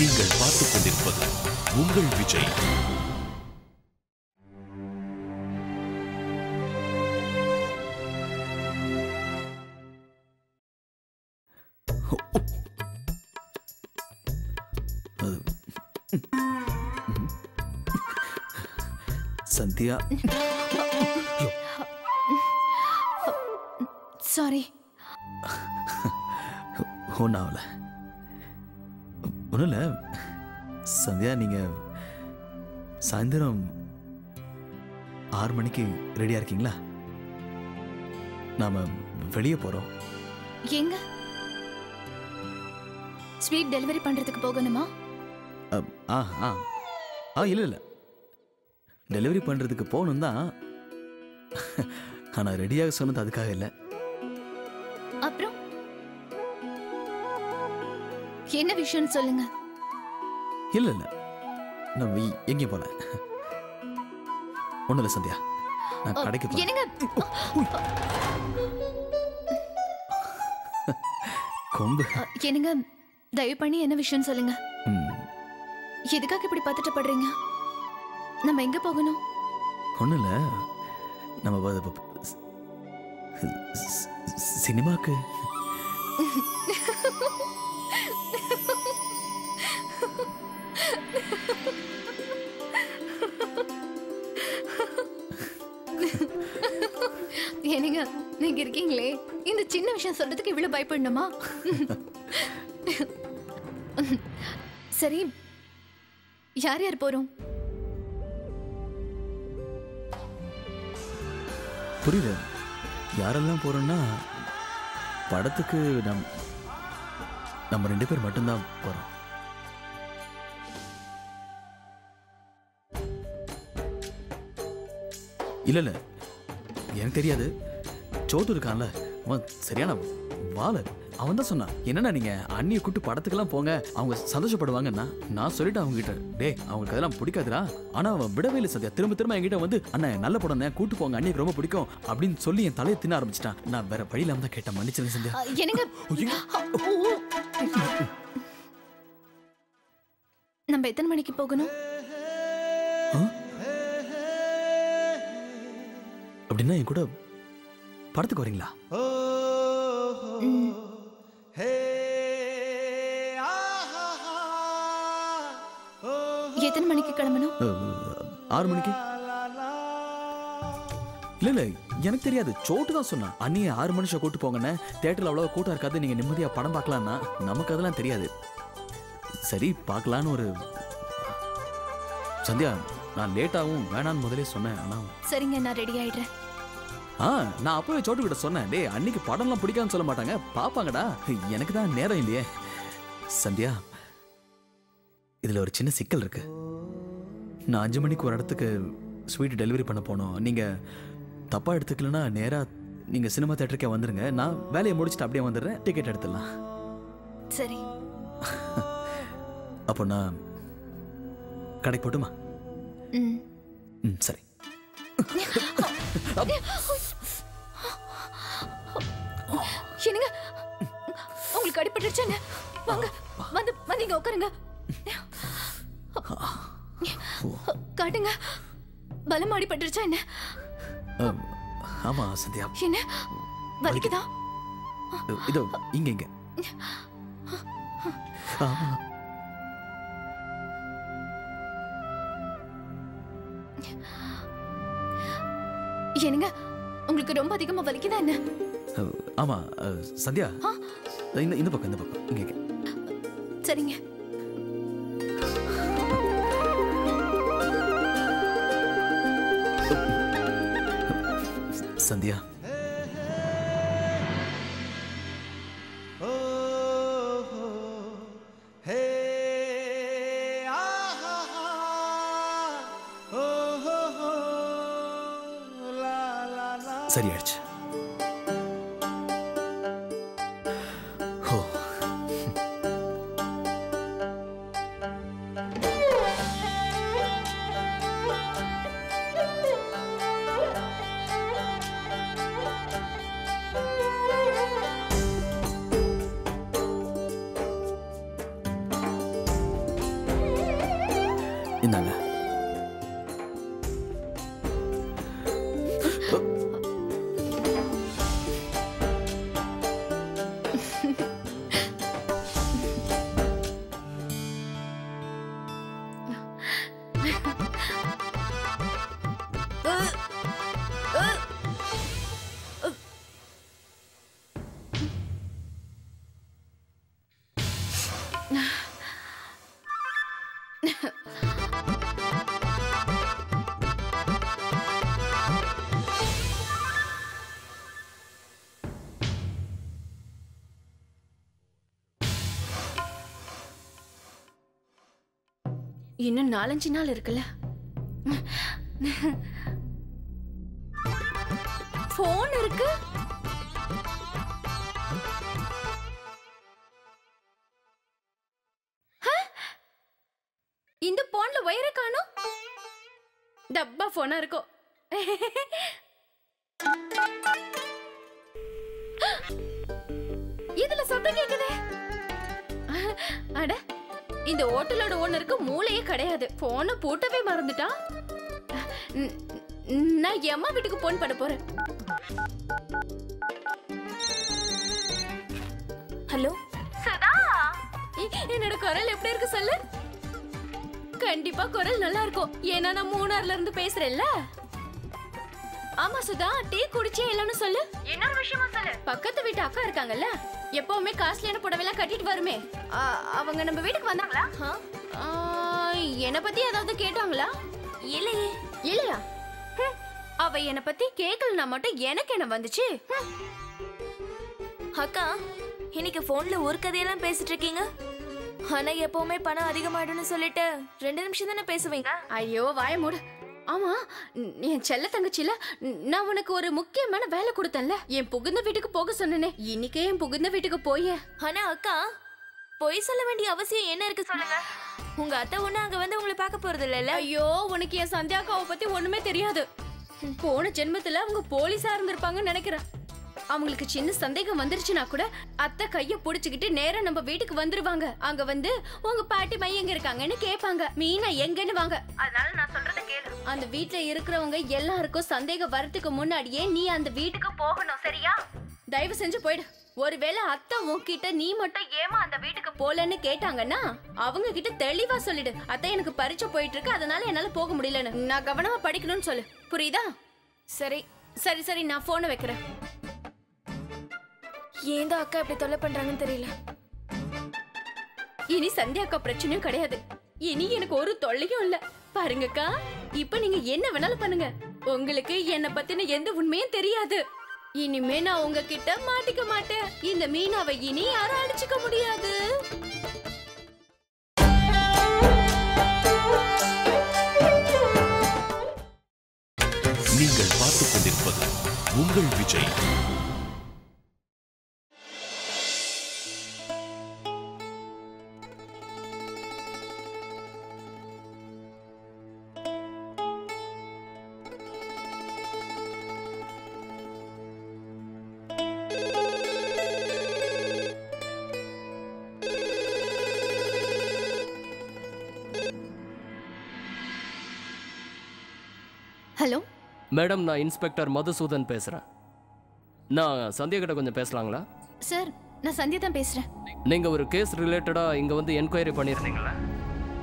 நீங்கள் பார்த்துக் கொண்டிருப்பது உங்கள் விஜய். சந்தியா, சாரி. ஒன்றாவல ஒன்றும் இல்லை. சந்தியா, நீங்கள் சாயந்தரம் 6 மணிக்கு ரெடியாக இருக்கீங்களா? நாம் வெளியே போகிறோம். எங்க? ஸ்வீட் டெலிவரி பண்றதுக்கு போகணுமா? ஆ ஆ ஆ இல்லை இல்லை, டெலிவரி பண்ணுறதுக்கு போகணும் தான். ஆனால் ரெடியாக சொன்னது அதுக்காக இல்லை. அப்புறம் என்ன விஷயம் சொல்லுங்க. இல்லை இல்லை, நம்ம எங்கேயும் போல. ஒன்றும் இல்லை சந்தியா, நான் கடைக்கு போறேன். என்னங்க? கொம்பு. என்னங்க, தயவு பண்ணி என்ன விஷயம் சொல்லுங்க. எதுக்காக இப்படி பதட்டப்படுறீங்க? நம்ம எங்க போகணும்? ஒன்றும் இல்லை, நம்ம சினிமாக்கு. என்னங்க, நீங்க இருக்கீங்களே, இந்த சின்ன விஷயம் சொல்றதுக்கு இவ்வளவு பயப்படணுமா? சரி, யார் யார் போறோம்? புரியல, யாரெல்லாம் போறோம்னா படத்துக்கு நம்ம 2 பேர் மட்டும்தான் போறோம். இல்ல இல்ல, எனக்கு தெரியாது. சோட்டு இருக்கான்ல, அவன் சரியான வாழ. அவன் தான் சொன்னான், என்னன்னா நீங்க அண்ணியை கூட்டு படத்துக்கெல்லாம் போங்க, அவங்க சந்தோஷப்படுவாங்கன்னா. நான் சொல்லிட்டு அவங்க கிட்ட, டேய் அவங்களுக்கு அதெல்லாம் பிடிக்காதுடா. ஆனா அவன் விடவே இல்லை சத்யா. திரும்ப திரும்ப என்கிட்ட வந்து, அண்ணன் நல்ல படம் தான், கூட்டு போங்க, அண்ணிக்கு ரொம்ப பிடிக்கும் அப்படின்னு சொல்லி என் தலையை தின்ன ஆரம்பிச்சிட்டான். நான் வேற வழி இல்லாம தான் கேட்டேன், மன்னிச்சிருங்க சந்தியா. என்னங்க, நம்ம எத்தனை மணிக்கு போகணும்? அப்படின்னா என் கூட படத்துக்கு வரீங்களா? எத்தனை மணிக்கு கிளம்பணும்? 6 மணிக்கு. இல்ல இல்ல, எனக்கு தெரியாது. சோட்டு தான் சொன்னான், அண்ணியை 6 மணி ஷோ கூட்டு போங்கன்னு. தியேட்டர்ல அவ்வளவு கூட்டம் இருக்காது, நீங்க நிம்மதியா படம் பார்க்கலாம்னா. நமக்கு அதெல்லாம் தெரியாது. சரி பார்க்கலான்னு ஒரு. சந்தியா, நான் லேட்டாகவும் வேணான்னு முதலே சொன்னேன். ஆனா சரிங்க, நான் ரெடி ஆயிடுறேன். நான் அப்பவே சோட்டு கிட்ட சொன்னேன், டே அன்னைக்கு படம்லாம் பிடிக்காதுன்னு சொல்ல மாட்டாங்க, பாப்பாங்கடா. எனக்கு தான் நேரம் இல்லையே. சந்தியா, இதுல ஒரு சின்ன சிக்கல் இருக்கு. நான் 5 மணிக்கு ஒரு இடத்துக்கு ஸ்வீட் டெலிவரி பண்ண போனோம். நீங்க தப்பா எடுத்துக்கலன்னா நேரா நீங்க சினிமா தியேட்டருக்கே வந்துருங்க. நான் வேலையை முடிச்சுட்டு அப்படியே வந்துடுறேன், டிக்கெட் எடுத்துடலாம். சரி. அப்போ நான் கடைக்கு போட்டுமா? சரி. என்னங்க, உங்களுக்கு அடிபட்டுருச்சு? வாங்க, வந்து இங்க உட்காருங்க. காட்டுங்க, பலம் அடிபட்டுருச்சா என்ன? ஆமா சந்தியா. என்ன வலிக்குதா? இதோ இங்க இங்க. என்னங்க, உங்களுக்கு ரொம்ப அதிகமா வலிக்குதா என்ன? ஆமா சந்தியா, இந்த பக்கம் இங்க. சரிங்க. சந்தியா, சரியாயிடுச்சு. இந்தாங்க. இன்னும் 4-5 நாள் இருக்குல்ல. போன் இருக்கு. இந்த போன்ல வயர காணோம். டப்பா போனா இருக்கும். இதுல சத்தம் கேக்குதே. அட, இந்த ஹோட்டலோட ஓனருக்கு மூளையே கிடையாது. போனை பூட்டவே மறந்துட்டான். நான் எம்மா வீட்டுக்கு போன் பண்ண போறேன். ஹலோ சதா, என்னோட குரல் எப்படி இருக்கு சொல்லு. கண்டிப்பா குரல் நல்லா இருக்கும், ஏன்னா நான் மூணார்ல இருந்து பேசுறேன்ல. ஆமா சுதா, டீ குடிச்சே இல்லன்னு சொல்லு. இன்னொரு விஷயமா சொல்லு. பக்கத்து வீட்டு அக்கா இருக்காங்கல்ல, எப்பவுமே காஸ்ட்லியான புடவைலாம் கட்டிட்டு வருமே, அவங்க நம்ம வீட்டுக்கு வந்தாங்களா? என்ன பத்தி ஏதாவது கேட்டாங்களா? இல்லையே. இல்லையா? அவ என்ன பத்தி கேக்கலனா மட்டும் எனக்கு என்ன வந்துச்சு? அக்கா, இன்னைக்கு போன்ல ஒரு கதையெல்லாம் பேசிட்டு இருக்கீங்க. ஆனா எப்பவுமே பணம் அதிகமாயிடும்னு சொல்லிட்டு 2 நிமிஷம் தானே பேசுவீங்க. ஐயோ வாய மூடு. ஆமா, என் செல்ல தங்கச்சில நான் உனக்கு ஒரு முக்கியமான வேலை கொடுத்தேன்ல, என் புகுந்த வீட்டுக்கு போக சொன்னனே, இன்னைக்கே என் புகுந்த வீட்டுக்கு போய. ஆனா அக்கா, பொய் சொல்ல வேண்டிய அவசியம் என்ன இருக்கு சொல்லுங்க. உங்க அத்தை ஒண்ணு அங்க வந்து உங்களை பார்க்க போறது இல்லைல்ல. ஐயோ, உனக்கு என் சந்தியாக்காவை பத்தி ஒண்ணுமே தெரியாது. போன ஜென்மத்துல அவங்க போலீஸா இருந்திருப்பாங்கன்னு நினைக்கிறேன். அவங்களுக்கு சின்ன சந்தேகம் வந்துருச்சுன்னா கூட அத்தை கைய புடிச்சுக்கிட்டு நேரா நம்ம வீட்டுக்கு வந்துருவாங்க. அங்க வந்து உங்க பாட்டி மை எங்க இருக்காங்கன்னு கேட்பாங்க, மீனா எங்கன்னு வாங்க. அதனால நான் சொல்றத கேளு. அந்த வீட்டுல இருக்கிறவங்க எல்லாருக்கும் சந்தேகம் வரதுக்கு முன்னாடியே நீ அந்த வீட்டுக்கு போகணும், சரியா? தயவு செஞ்சு போயிடு. ஒருவேளை அத்தை உன்கிட்ட நீ மட்டும் ஏமா அந்த வீட்டுக்கு போலன்னு கேட்டாங்கன்னா அவங்க கிட்ட தெளிவா சொல்லிடு, அத்தை எனக்கு பரீட்சை போயிட்டு இருக்கு, அதனால என்னால போக முடியலன்னு. நான் கவனமா படிக்கணும்னு சொல்லு, புரியுதா? சரி சரி சரி, நான் போனை வைக்கிறேன். ஏன் அக்கா இப்படி தொல்லை பண்றாங்கன்னு தெரியல. இனி சந்தியாக்கா பிரச்சனையும் கிடையாது, இனி எனக்கு ஒரு தொல்லையும் இல்ல. பாருங்கக்கா, இப்ப நீங்க என்ன வேணாலும் பண்ணுங்க, உங்களுக்கு என்ன பத்தின எந்த உண்மையும் தெரியாது. இனிமே நான் உங்ககிட்ட மாட்டிக்க மாட்டேன். இந்த மீனாவை இனி யாரும் அடிச்சுக்க முடியாது. நீங்கள் பார்த்துக் கொண்டிருப்பது உங்கள் விஜய். ஹலோ மேடம், நான் இன்ஸ்பெக்டர் மதுசூதன் பேசுகிறேன். நான் சந்தியா கிட்ட கொஞ்சம் பேசலாங்களா? சார், நான் சந்தியா தான் பேசுறேன். நீங்கள் ஒரு கேஸ் ரிலேட்டடாக இங்கே வந்து என்கொயரி பண்ணியிருந்தீங்களா?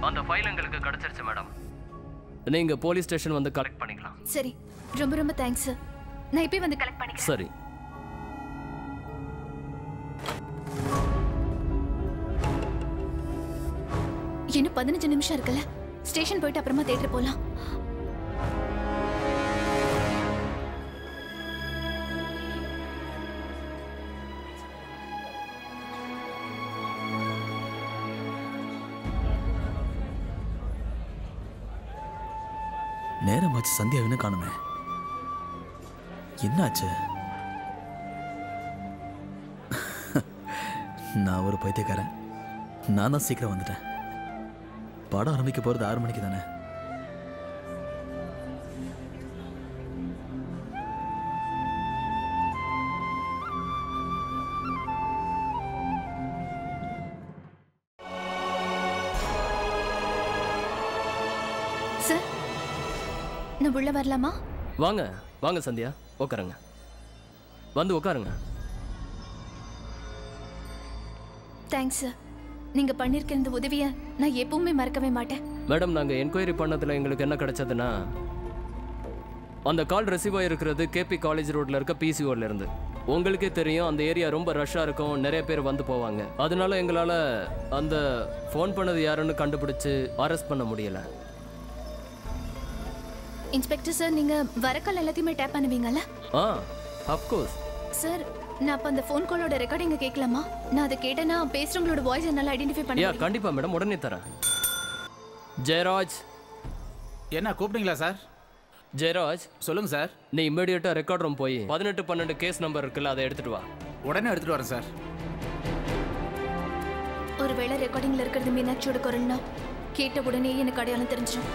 அந்த ஃபைல் எங்களுக்கு கிடச்சிருச்சு மேடம். நீங்கள் போலீஸ் ஸ்டேஷன் வந்து கலெக்ட் பண்ணிக்கலாம். சரி, ரொம்ப ரொம்ப தேங்க்ஸ் சார். நான் இப்போயே வந்து கலெக்ட் பண்ணிக்கிறேன். சரி. இன்னும் 15 நிமிஷம் இருக்குல்ல, ஸ்டேஷன் போயிட்டு அப்புறமா தேட்டர் போலாம். நேரமாச்சு, சந்தியாவின்னு காணுமே. என்னாச்சு? நான் ஒரு பைத்தியக்காரன். நான் தான் சீக்கிரம் வந்துட்டேன். படம் ஆரம்பிக்க போறது 6 மணிக்கு தானே. சார் நான் உள்ள வரலாமா? வாங்க வாங்க சந்தியா, உட்காருங்க. வந்து உட்காருங்க. Thanks sir. நீங்க பண்ணிருக்க இந்த உதவியை நான் எப்பவுமே மறக்கவே மாட்டேன். மேடம், நாங்கள் என்கொயரி பண்ணதில் எங்களுக்கு என்ன கிடைச்சதுன்னா, அந்த கால் ரிசீவ் ஆகிருக்கிறது கேபி காலேஜ் ரோட்டில் இருக்க பிசிஓல இருந்து. உங்களுக்கே தெரியும், அந்த ஏரியா ரொம்ப ரஷ்ஷாக இருக்கும், நிறைய பேர் வந்து போவாங்க. அதனால எங்களால் அந்த ஃபோன் பண்ணது யாருன்னு கண்டுபிடிச்சு அரெஸ்ட் பண்ண முடியலை. இன்ஸ்பெக்டர் சார், நீங்க வரக்கால் எல்லாத்தையுமே டேப் பண்ணுவீங்கல்ல? அஃப்கோர்ஸ் சார், நான் அப்ப அந்த ஃபோன் காலோட ரெக்கார்டிங்க கேட்கலாமா? நான் அதை கேட்டேன்னா பேசுறவங்களோட வாய்ஸ் என்னால ஐடென்டிஃபை பண்ண முடியும். கண்டிப்பாக மேடம், உடனே தரேன். ஜெயராஜ். என்ன கூப்பிட்டீங்களா சார்? ஜெயராஜ், சொல்லுங்க சார். நீ இம்மீடியட்டாக ரெக்கார்ட் ரூம் போய் 1812 கேஸ் நம்பர் இருக்குல்ல, அதை எடுத்துட்டு வா. உடனே எடுத்துட்டு வரேன் சார். ஒருவேளை ரெக்கார்டிங்ல இருக்கிறது மீனாட்சியோட குரல்னா கேட்ட உடனே எனக்கு அடையாளம் தெரிஞ்சிடும்.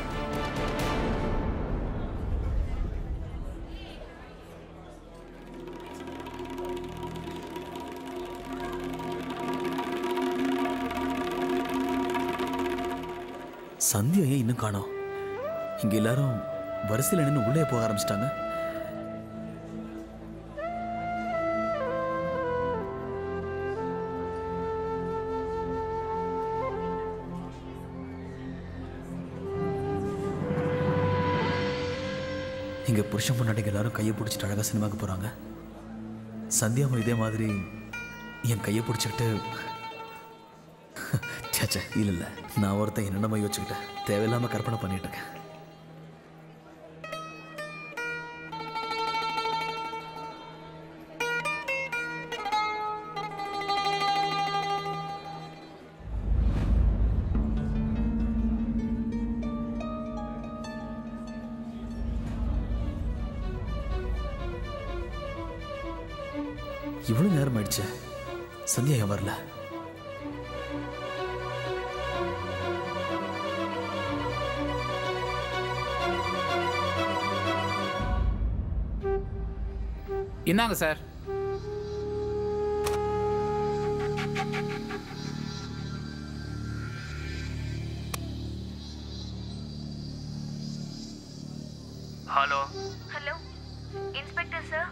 சந்தியா ஏன் இன்னும் காணோம்? இங்க எல்லாரும் வரிசையில் நின்று உள்ளே போக ஆரம்பிச்சிட்டாங்க. இங்க புருஷன் பொண்டாட்டிங்க எல்லாரும் கையை பிடிச்சிட்டு அழகா சினிமாவுக்கு போறாங்க. சந்தியாவும் இதே மாதிரி என் கையை பிடிச்சிக்கிட்டு சேச்சே இல்லை, நான் ஒருத்தன் என்னென்னமா யோசிச்சுக்கிட்டேன், தேவையில்லாம கற்பனை பண்ணிட்டு இருக்கேன். இவ்வளவு நேரம் ஆயிடுச்சு, சந்தியா ஏன் வரல? என்னங்க sir? Hello. Hello inspector sir,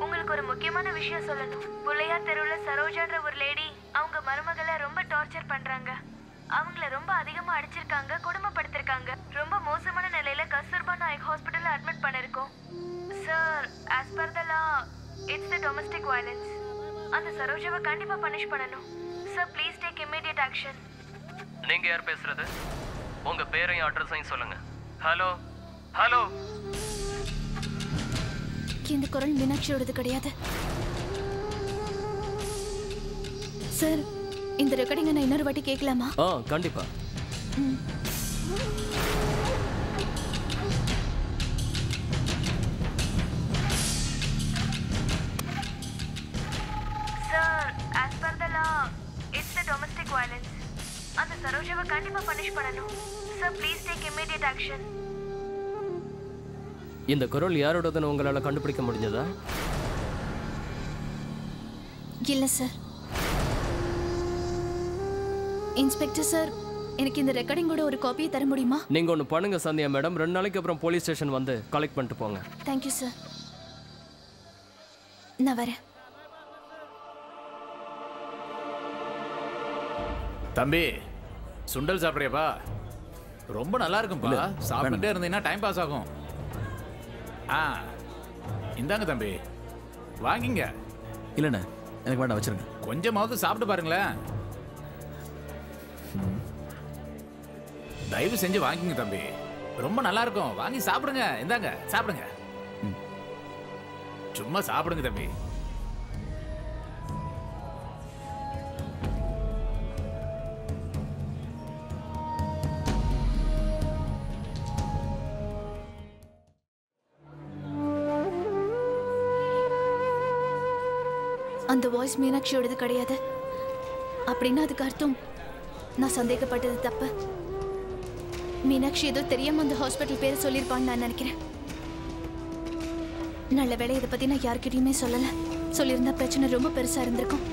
உங்களுக்கு ஒரு முக்கியமான விஷயம் சொல்லணும். புள்ளையார் தெருவில் சரோஜான்ற ஒரு லேடி அவங்க மருமகளை ரொம்ப டார்ச்சர் பண்றாங்க. அவங்கள ரொம்ப அதிகமா அடிச்சிருக்காங்க, கொடுமைப்படுத்திருக்காங்க. ரொம்ப மோசமான நிலையில கஸ்தூர்பா நாயக் ஹாஸ்பிட்டல்ல அட்மிட் பண்ணிருக்கோம் sir. as per the law it's the domestic violence. அந்த சரோஜாவை கண்டிப்பா பனிஷ் பண்ணணும் sir. Please take immediate action. நீங்க யார் பேசுறது? உங்க பேரையும் அட்ரஸையும் சொல்லுங்க. Hello hello. இந்த குரல் மீனாட்சியோடது கிடையாது சார். இந்த ரெக்கார்டிங்கை நான் இன்னொரு வாட்டி கேட்கலாமா? கண்டிப்பா. Sir as per the law it's the domestic violence. அந்த சரோஜாவை கண்டிப்பா பனிஷ் பண்ணணும் sir. Please take immediate action. இந்த குரல் யாரோடதுன்னு உங்களால கண்டுபிடிக்க முடிஞ்சதா? இல்ல சார். இன்ஸ்பெக்டர் சார், எனக்கு இந்த ரெக்கார்டிங்கோட ஒரு காப்பியை தர முடியுமா? நீங்க ஒன்று பண்ணுங்க சந்தியா மேடம், 2 நாளைக்கு அப்புறம் போலீஸ் ஸ்டேஷன் வந்து கலெக்ட் பண்ணிட்டு போங்க. Thank you sir. நான் வரேன். தம்பி, சுண்டல் சாப்பிட்றியாப்பா? ரொம்ப நல்லா இருக்கும்பா. சாப்பிட்டுட்டே இருந்தீங்கன்னா டைம் பாஸ் ஆகும். இந்தாங்க தம்பி, வாங்கிங்க. இல்லைண்ணே, எனக்கு வேண்டாம், வச்சிருங்க. கொஞ்சமாவது சாப்பிட்டு பாருங்களேன். தயவு செஞ்சு வாங்கிங்க தம்பி, ரொம்ப நல்லா இருக்கும். வாங்கி சாப்பிடுங்க. இந்தாங்க சாப்பிடுங்க. சும்மா சாப்பிடுங்க தம்பி. அந்த வாய்ஸ் மீனாட்சியோடது கிடையாது அப்படின்னா அதுக்கு அர்த்தம் நான் சந்தேகப்பட்டது தப்பு. மீனாட்சி ஏதோ தெரியாம அந்த ஹாஸ்பிட்டல் பேரை சொல்லியிருப்பான்னு நான் நினைக்கிறேன். நல்ல வேளை இதை பத்தி நான் யார்கிட்டயுமே சொல்லல. சொல்லியிருந்தா பிரச்சனை ரொம்ப பெருசா இருந்திருக்கும்.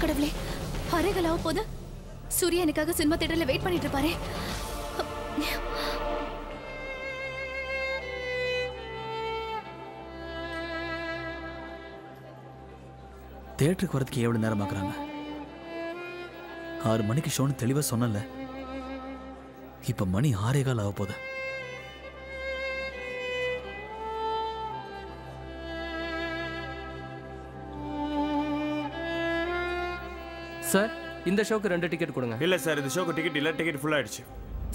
கடவுளே, அரைகளாவ போது சூர்யா எனக்காக சினிமா தியேட்டர்ல வெயிட் பண்ணிட்டு இருப்பாரே. தியேட்டருக்கு வரதுக்கு எவ்வளவு நேரம் ஆக்குறாங்க? 6 மணிக்கு ஷோன்னு தெளிவா சொன்னல. இப்ப மணி 6:15 ஆக போகுது. சார் இந்த ஷோக்கு 2 டிக்கெட் கொடுங்க. இல்ல சார், இந்த ஷோக்கு டிக்கெட் இல்ல, டிக்கெட் ஃபுல் ஆயிடுச்சு.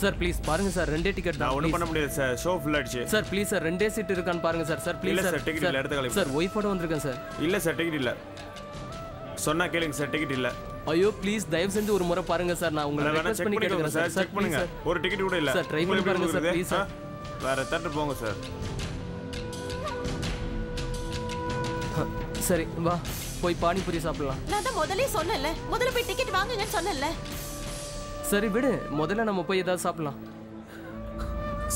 சார் ப்ளீஸ் பாருங்க சார், 2 டிக்கெட் தான். நான் ஒண்ணும் பண்ண முடியாது சார், ஷோ ஃபுல் ஆயிடுச்சு. சார் ப்ளீஸ் சார், 2 சீட் இருக்கான்னு பாருங்க sir. Sir please sir, ticket இல்ல, எடுத்து காலி. சார் ஒய்ஃபோட வந்திருக்கேன் சார். இல்ல சார், டிக்கெட் இல்ல. சொன்னா கேளுங்க சார், டிக்கெட் இல்ல. ஐயோ ப்ளீஸ் தயவு செஞ்சு ஒரு முறை பாருங்க சார், நான் உங்களை ரெக்வெஸ்ட் பண்ணி கேக்குறேன் சார். செக் பண்ணுங்க. ஒரு டிக்கெட் கூட இல்ல சார். ட்ரை பண்ணி பாருங்க சார் ப்ளீஸ் சார். வேற தேட்டர் போங்க சார். சரி வா போய் பானிபூரி சாப்பிடலாம். நான் தான் முதல்ல சொன்னேன்ல, முதல்ல போய் டிக்கெட் வாங்குங்கன்னு சொன்னேன்ல. சரி விடு, முதல்ல நம்ம போய் ஏதாவது சாப்பிடலாம்.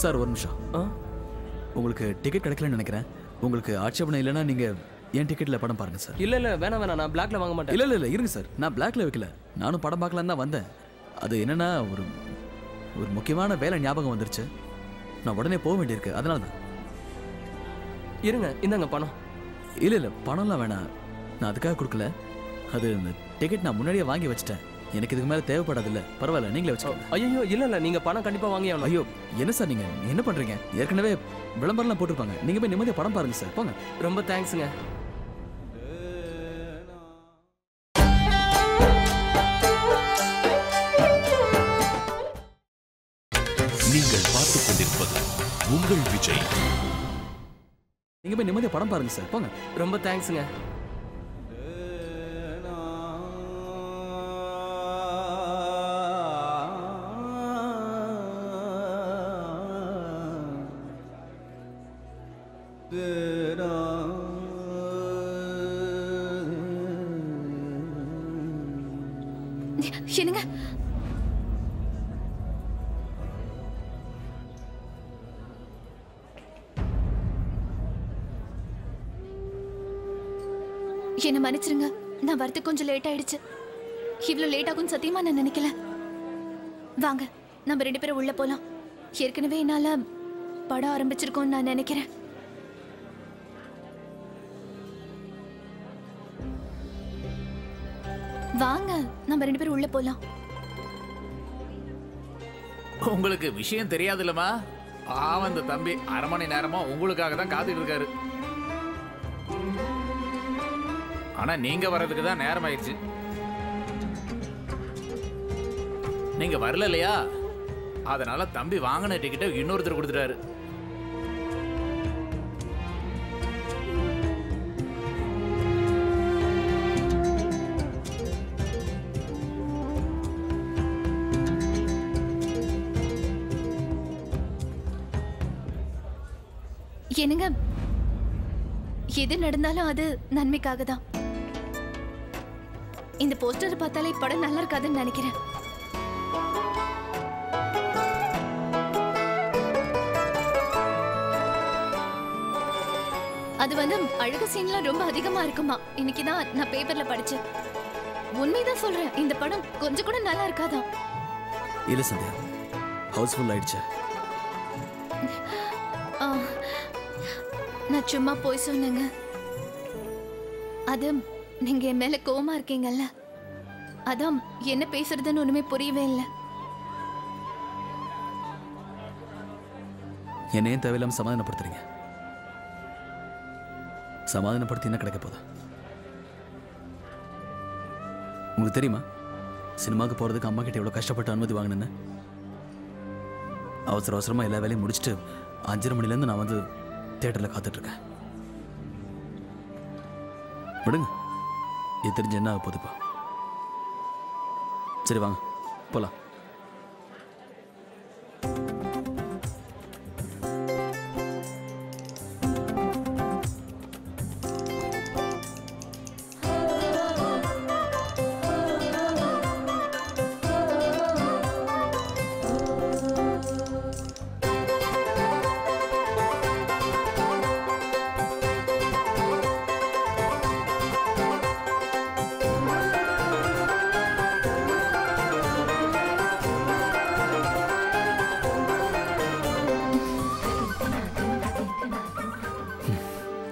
சார் ஒரு நிமிஷம். உங்களுக்கு டிக்கெட் கிடைக்கலன்னு நினைக்கிறேன். உங்களுக்கு ஆட்சேபணம் இல்லைன்னா நீங்க என் டிக்கெட்ல படம் பாருங்க சார். இல்ல இல்ல வேணாம் வேணாம், நான் பிளாக்ல வாங்க மாட்டேன். இல்ல இல்ல இருங்க சார், நான் பிளாக்ல வைக்கல. நானும் படம் பார்க்கலான்னு தான் வந்தேன். அது என்னன்னா ஒரு முக்கியமான வேலை ஞாபகம் வந்துருச்சு. நான் உடனே போக வேண்டியிருக்கு, அதனால தான். இருங்க இந்தாங்க பணம். இல்ல இல்ல பணம்லாம் வேணாம், நான் அதுக்காக கொடுக்கல. அது டிக்கெட் நான் முன்னாடியே வாங்கி வச்சிட்டேன். எனக்கு இதுக்கு மேல தேவைப்படாது. இல்ல பரவாயில்ல, நீங்களே வச்சுக்கோங்க. ஐயோ இல்ல இல்ல, நீங்க பணம் கண்டிப்பா வாங்கி ஆகணும். ஐயோ என்ன சார் நீங்க என்ன பண்றீங்க? ஏற்கனவே விளம்பரம்லாம் போட்டிருப்பாங்க. நீங்க போய் நிம்மதியா படம் பாருங்க சார், போங்க. ரொம்ப தேங்க்ஸுங்க. நீங்கள் பார்த்துக் கொண்டிருப்பது உங்கள் விஜய். நீங்க போய் நிம்மதியா படம் பாருங்க சார், போங்க. ரொம்ப தேங்க்ஸுங்க. என்னங்க என்ன மன்னிச்சிருங்க, நான் வரதுக்கு கொஞ்சம் லேட் ஆயிடுச்சு. இவ்வளவு லேட் ஆகும் சத்தியமா நான் நினைக்கல. வாங்க நம்ம 2 பேரும் உள்ள போலாம். ஏற்கனவே என்னால படம் ஆரம்பிச்சிருக்கோம் நான் நினைக்கிறேன். வாங்க நம்ம 2 பேரும் உள்ள போலாம். உங்களுக்கு விஷயம் தெரியாதுல்லமா? பாவம் அந்த தம்பி 1/2 மணி நேரமா உங்களுக்காக தான் காத்துட்டு இருக்காரு. ஆனா நீங்க வர்றதுக்கு தான் நேரம் ஆயிடுச்சு. நீங்க வரல இல்லையா, அதனால தம்பி வாங்கின டிக்கெட்டை இன்னொருத்தர் கொடுத்துட்டாரு. என்னங்க, எது நடந்தாலும் அது நன்மைக்காக தான். இந்த போஸ்டர் பார்த்தாலே படம் நல்லா இருக்காதுன்னு நினைக்கிறேன். அது வந்து அழகு சீன்லாம் ரொம்ப அதிகமா இருக்குமா. இன்னைக்குதான் நான் பேப்பர்ல படிச்சேன். உண்மைதான் சொல்றேன், இந்த படம் கொஞ்சம் கூட நல்லா இருக்காதான். இல்ல சந்தியா, ஹவுஸ்ஃபுல் ஆயிடுச்சு. நான் சும்மா போய் சொன்னேங்க. அது நீங்க என் மேல கோவமா இருக்கீங்கல்ல, அதான் என்ன பேசுறதுன்னு ஒண்ணுமே புரியவே இல்லை. என்னையும் தேவையில்லாம சமாதானப்படுத்துறீங்க. சமாதானப்படுத்தி என்ன கிடைக்க போதா? உங்களுக்கு தெரியுமா சினிமாவுக்கு போறதுக்கு அம்மா கிட்ட எவ்வளவு கஷ்டப்பட்டு அனுமதி வாங்கினேன்னு? அவசர அவசரமா எல்லா வேலையும் முடிச்சுட்டு 5:30 மணிலேருந்து நான் வந்து தியேட்டர்ல காத்துட்டு இருக்கேன். விடுங்க, இது தெரிஞ்சு என்ன ஆக போகுதுப்பா. சரி வாங்க போலாம்.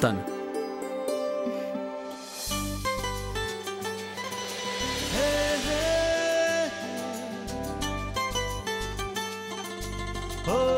தாங்க. Oh